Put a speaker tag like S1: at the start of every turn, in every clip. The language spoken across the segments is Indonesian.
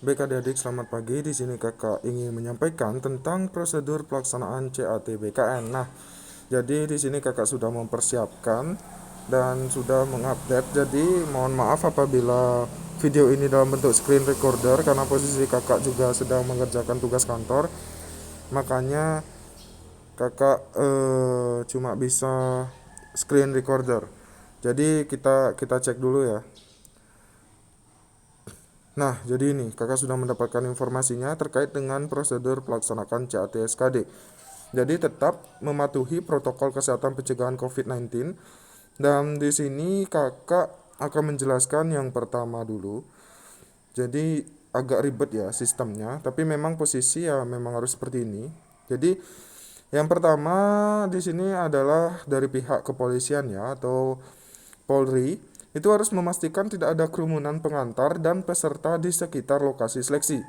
S1: Baik adik-adik, selamat pagi. Di sini kakak ingin menyampaikan tentang prosedur pelaksanaan CAT BKN. Nah, jadi di sini kakak sudah mempersiapkan dan sudah mengupdate. Jadi mohon maaf apabila video ini dalam bentuk screen recorder karena posisi kakak juga sedang mengerjakan tugas kantor. Makanya kakak cuma bisa screen recorder. Jadi kita cek dulu ya. Nah, jadi ini kakak sudah mendapatkan informasinya terkait dengan prosedur pelaksanaan CAT SKD. Jadi tetap mematuhi protokol kesehatan pencegahan COVID-19. Dan di sini kakak akan menjelaskan yang pertama dulu. Jadi agak ribet ya sistemnya, tapi memang posisi ya memang harus seperti ini. Jadi yang pertama di sini adalah dari pihak kepolisian ya atau Polri itu harus memastikan tidak ada kerumunan pengantar dan peserta di sekitar lokasi seleksi.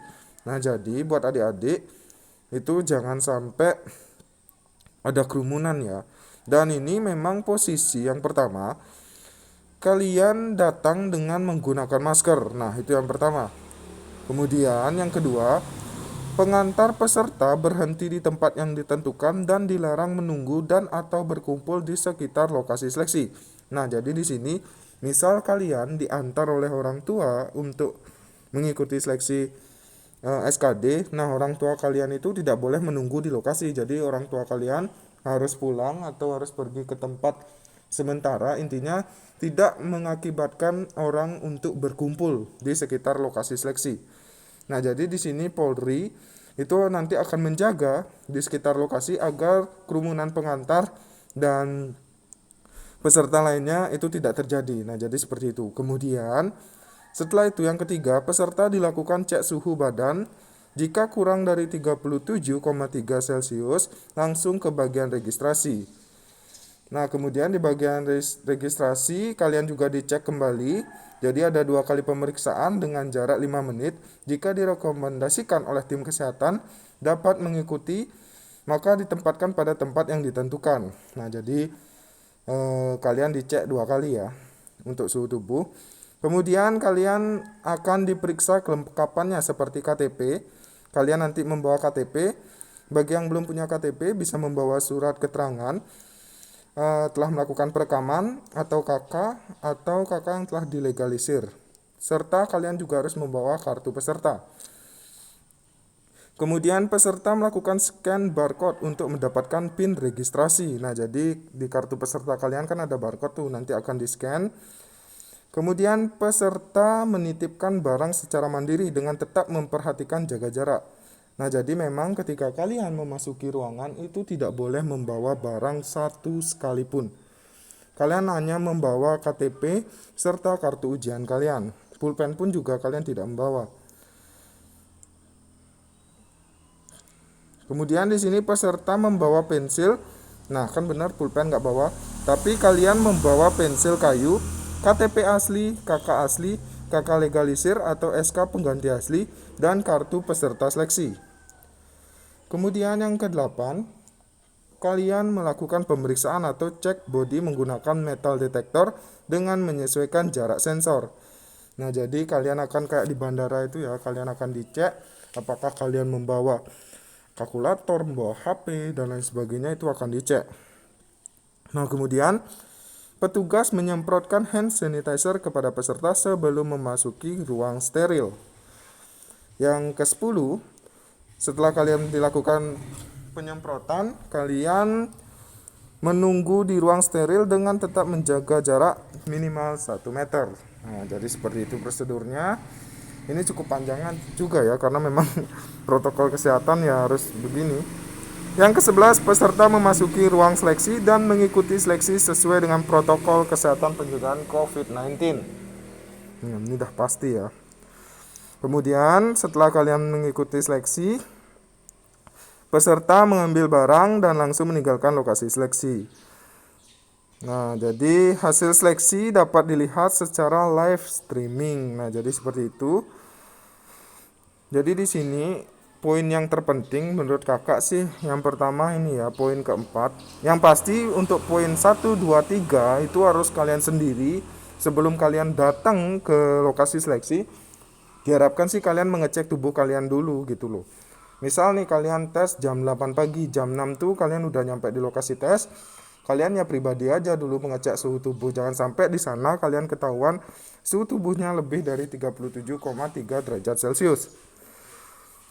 S1: Nah, jadi buat adik-adik itu jangan sampai ada kerumunan ya. Dan ini memang posisi yang pertama, kalian datang dengan menggunakan masker. Nah, itu yang pertama. Kemudian yang kedua, pengantar peserta berhenti di tempat yang ditentukan dan dilarang menunggu dan atau berkumpul di sekitar lokasi seleksi. Nah, jadi di sini misal kalian diantar oleh orang tua untuk mengikuti seleksi SKD, nah orang tua kalian itu tidak boleh menunggu di lokasi. Jadi orang tua kalian harus pulang atau harus pergi ke tempat sementara, intinya tidak mengakibatkan orang untuk berkumpul di sekitar lokasi seleksi. Nah, jadi di sini Polri itu nanti akan menjaga di sekitar lokasi agar kerumunan pengantar dan peserta lainnya itu tidak terjadi. Nah, jadi seperti itu. Kemudian, setelah itu yang ketiga, peserta dilakukan cek suhu badan. Jika kurang dari 37,3 Celcius, langsung ke bagian registrasi. Nah, kemudian di bagian registrasi kalian juga dicek kembali. Jadi ada 2 kali pemeriksaan dengan jarak 5 menit. Jika direkomendasikan oleh tim kesehatan dapat mengikuti, maka ditempatkan pada tempat yang ditentukan. Nah, jadi kalian dicek 2 kali ya untuk suhu tubuh. Kemudian kalian akan diperiksa kelengkapannya seperti KTP. Kalian nanti membawa KTP. Bagi yang belum punya KTP bisa membawa surat keterangan telah melakukan perekaman atau KK yang telah dilegalisir. Serta kalian juga harus membawa kartu peserta. Kemudian peserta melakukan scan barcode untuk mendapatkan PIN registrasi. Nah, jadi di kartu peserta kalian kan ada barcode tuh, nanti akan di-scan. Kemudian peserta menitipkan barang secara mandiri dengan tetap memperhatikan jaga jarak. Nah, jadi memang ketika kalian memasuki ruangan itu tidak boleh membawa barang satu sekalipun. Kalian hanya membawa KTP serta kartu ujian kalian. Pulpen pun juga kalian tidak membawa. Kemudian di sini peserta membawa pensil. Nah, kan benar pulpen nggak bawa. Tapi kalian membawa pensil kayu, KTP asli, KK legalisir atau SK pengganti asli, dan kartu peserta seleksi. Kemudian yang ke-8, kalian melakukan pemeriksaan atau cek body menggunakan metal detector dengan menyesuaikan jarak sensor. Nah, jadi kalian akan kayak di bandara itu ya, kalian akan dicek apakah kalian membawa kalkulator, membawa HP, dan lain sebagainya, itu akan dicek. Nah, kemudian petugas menyemprotkan hand sanitizer kepada peserta sebelum memasuki ruang steril. Yang ke-10, setelah kalian dilakukan penyemprotan, kalian menunggu di ruang steril dengan tetap menjaga jarak minimal 1 meter. Nah, jadi seperti itu prosedurnya. Ini cukup panjangan juga ya, karena memang protokol kesehatan ya harus begini. Yang ke-11, peserta memasuki ruang seleksi dan mengikuti seleksi sesuai dengan protokol kesehatan pencegahan COVID-19. Ini udah pasti ya. Kemudian setelah kalian mengikuti seleksi, peserta mengambil barang dan langsung meninggalkan lokasi seleksi. Nah, jadi hasil seleksi dapat dilihat secara live streaming. Nah, jadi seperti itu. Jadi di sini poin yang terpenting menurut kakak sih yang pertama ini ya, poin keempat. Yang pasti untuk poin 1, 2, 3 itu harus kalian sendiri sebelum kalian datang ke lokasi seleksi. Diharapkan sih kalian mengecek tubuh kalian dulu gitu loh. Misal nih kalian tes jam 8 pagi, jam 6 tuh kalian udah nyampe di lokasi tes. Kalian ya pribadi aja dulu mengecek suhu tubuh. Jangan sampai di sana kalian ketahuan suhu tubuhnya lebih dari 37,3 derajat Celcius.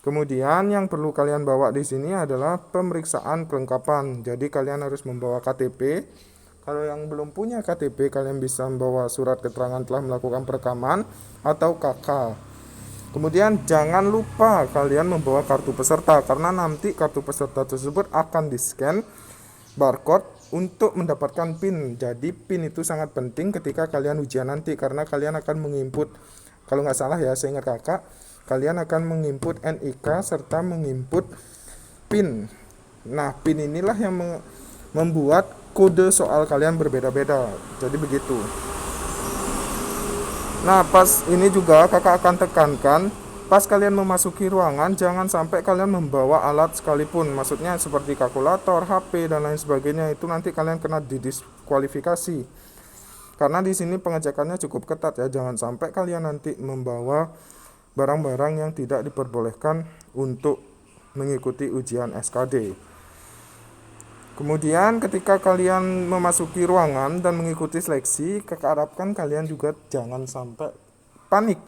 S1: Kemudian yang perlu kalian bawa di sini adalah pemeriksaan kelengkapan. Jadi kalian harus membawa KTP. Kalau yang belum punya KTP, kalian bisa membawa surat keterangan telah melakukan perekaman atau KK. Kemudian jangan lupa kalian membawa kartu peserta, karena nanti kartu peserta tersebut akan di-scan barcode untuk mendapatkan PIN. Jadi PIN itu sangat penting ketika kalian ujian nanti, karena kalian akan menginput, kalau nggak salah ya, saya ingat kakak, kalian akan menginput NIK serta menginput PIN. Nah, PIN inilah yang membuat kode soal kalian berbeda-beda. Jadi begitu. Nah, pas ini juga kakak akan tekankan, pas kalian memasuki ruangan, jangan sampai kalian membawa alat sekalipun. Maksudnya seperti kalkulator, HP, dan lain sebagainya. Itu nanti kalian kena didiskualifikasi. Karena di sini pengecekannya cukup ketat ya. Jangan sampai kalian nanti membawa barang-barang yang tidak diperbolehkan untuk mengikuti ujian SKD. Kemudian ketika kalian memasuki ruangan dan mengikuti seleksi, kakak harapkan kalian juga jangan sampai panik.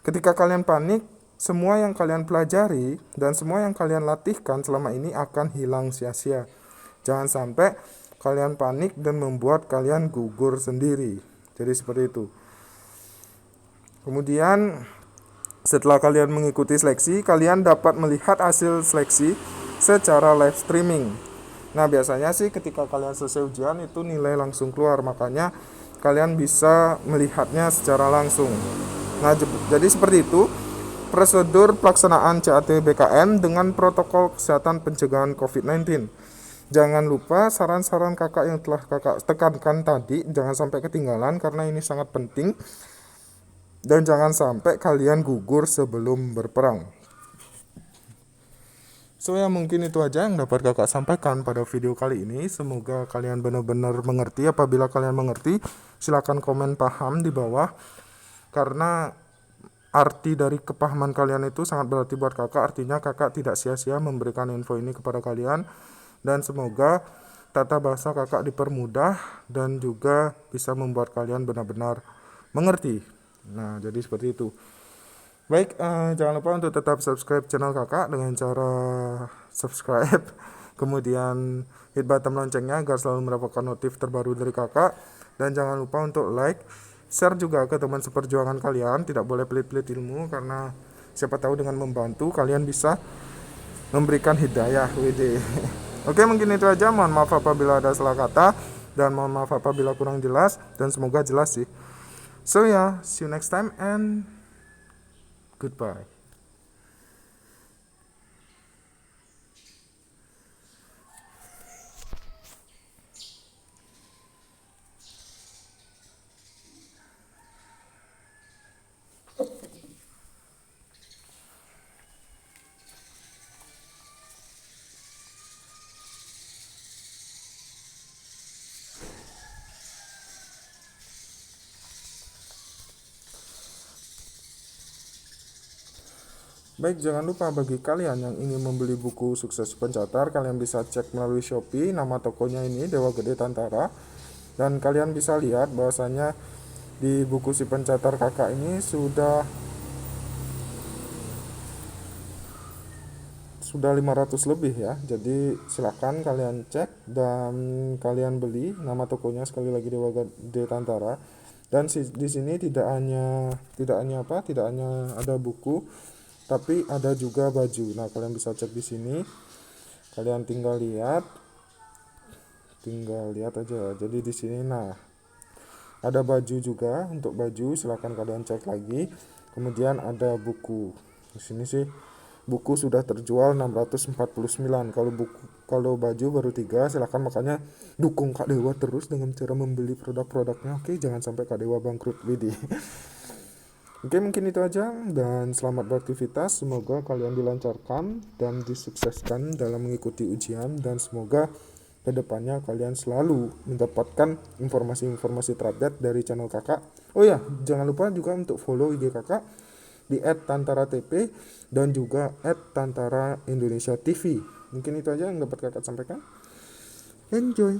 S1: Ketika kalian panik, semua yang kalian pelajari dan semua yang kalian latihkan selama ini akan hilang sia-sia. Jangan sampai kalian panik dan membuat kalian gugur sendiri. Jadi seperti itu. Kemudian setelah kalian mengikuti seleksi, kalian dapat melihat hasil seleksi secara live streaming. Nah, biasanya sih ketika kalian selesai ujian itu nilai langsung keluar, makanya kalian bisa melihatnya secara langsung. Nah, jadi seperti itu prosedur pelaksanaan CAT BKN dengan protokol kesehatan pencegahan COVID-19. Jangan lupa saran-saran kakak yang telah kakak tekankan tadi, jangan sampai ketinggalan karena ini sangat penting. Dan jangan sampai kalian gugur sebelum berperang. So ya, mungkin itu aja yang dapat kakak sampaikan pada video kali ini. Semoga kalian benar-benar mengerti. Apabila kalian mengerti, silakan komen paham di bawah. Karena arti dari kepahaman kalian itu sangat berarti buat kakak. Artinya kakak tidak sia-sia memberikan info ini kepada kalian. Dan semoga tata bahasa kakak dipermudah dan juga bisa membuat kalian benar-benar mengerti. Nah, jadi seperti itu. Baik, jangan lupa untuk tetap subscribe channel kakak dengan cara subscribe. Kemudian hit button loncengnya agar selalu mendapatkan notif terbaru dari kakak. Dan jangan lupa untuk like, share juga ke teman seperjuangan kalian. Tidak boleh pelit-pelit ilmu, karena siapa tahu dengan membantu kalian bisa memberikan hidayah. Oke, mungkin itu aja. Mohon maaf apabila ada salah kata, dan mohon maaf apabila kurang jelas, dan semoga jelas sih. So yeah, see you next time and goodbye. Baik, jangan lupa bagi kalian yang ingin membeli buku Sukses Pencatar, kalian bisa cek melalui Shopee, nama tokonya ini Dewa Gede Tantara. Dan kalian bisa lihat bahwasanya di buku si pencatar kakak ini sudah 500 lebih ya. Jadi silakan kalian cek dan kalian beli. Nama tokonya sekali lagi Dewa Gede Tantara. Dan di sini tidak hanya ada buku, tapi ada juga baju. Nah, kalian bisa cek di sini. Kalian tinggal lihat aja. Jadi di sini ada baju juga. Untuk baju silakan kalian cek lagi. Kemudian ada buku. Di sini sih buku sudah terjual 649. Kalau baju baru 3. Silakan, makanya dukung Kak Dewa terus dengan cara membeli produk-produknya. Oke, jangan sampai Kak Dewa bangkrut. Oke, mungkin itu aja dan selamat beraktivitas. Semoga kalian dilancarkan dan disukseskan dalam mengikuti ujian, dan semoga kedepannya kalian selalu mendapatkan informasi-informasi terupdate dari channel kakak. Oh ya, jangan lupa juga untuk follow IG kakak di @tantara_tp dan juga @tantara_indonesia_tv. Mungkin itu aja yang dapat kakak sampaikan. Enjoy.